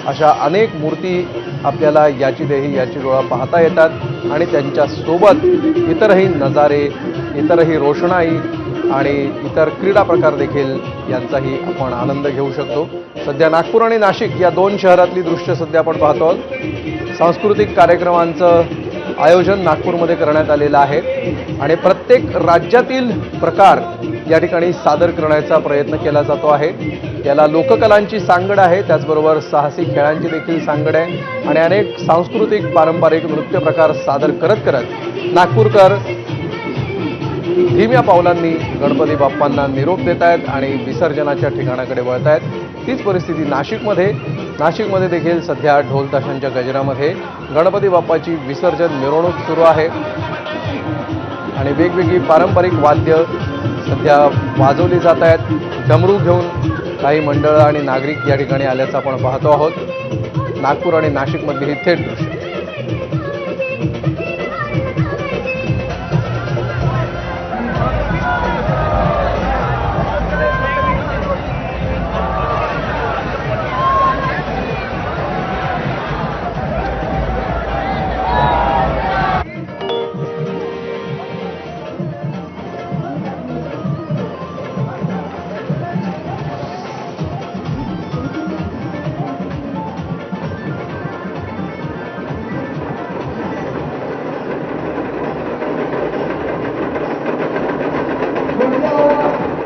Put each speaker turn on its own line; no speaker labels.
अशा अनेक मूर्ती आपल्याला याची देही याची डोळा पाहता येतात आणि त्यांच्यासोबत इतरही नजारे, इतरही रोषणाई आणि इतर क्रीडा प्रकार देखील यांचाही आपण आनंद घेऊ शकतो। सध्या नागपूर आणि नाशिक या दोन शहरातली दृश्य सध्या आपण पाहतो आहोत। सांस्कृतिक कार्यक्रमांचं आयोजन नागपूरमध्ये करण्यात आलेलं आहे आणि प्रत्येक राज्यातील प्रकार या ठिकाणी सादर करण्याचा प्रयत्न केला जातो आहे। याला लोककलांची सांगड आहे, त्याचबरोबर साहसी खेळांची देखील सांगड आहे आणि अनेक सांस्कृतिक पारंपरिक नृत्य प्रकार सादर करत करत नागपूरकर धीम्या पावलांनी गणपती बाप्पांना निरोप देत आहेत आणि विसर्जनाच्या ठिकाणाकडे वळत आहेत। तीच परिस्थिती नाशिकमध्ये देखील सध्या ढोल ताशांच्या गजरामध्ये गणपती बाप्पाची विसर्जन मिरवणूक सुरू आहे आणि वेगवेगळी पारंपरिक वाद्य सध्या वाजवली जात आहेत। डमरू घेऊन काही मंडळ आणि नागरिक या ठिकाणी आल्याचं आपण पाहतो आहोत। नागपूर आणि नाशिकमधली ही थेट दृश्य।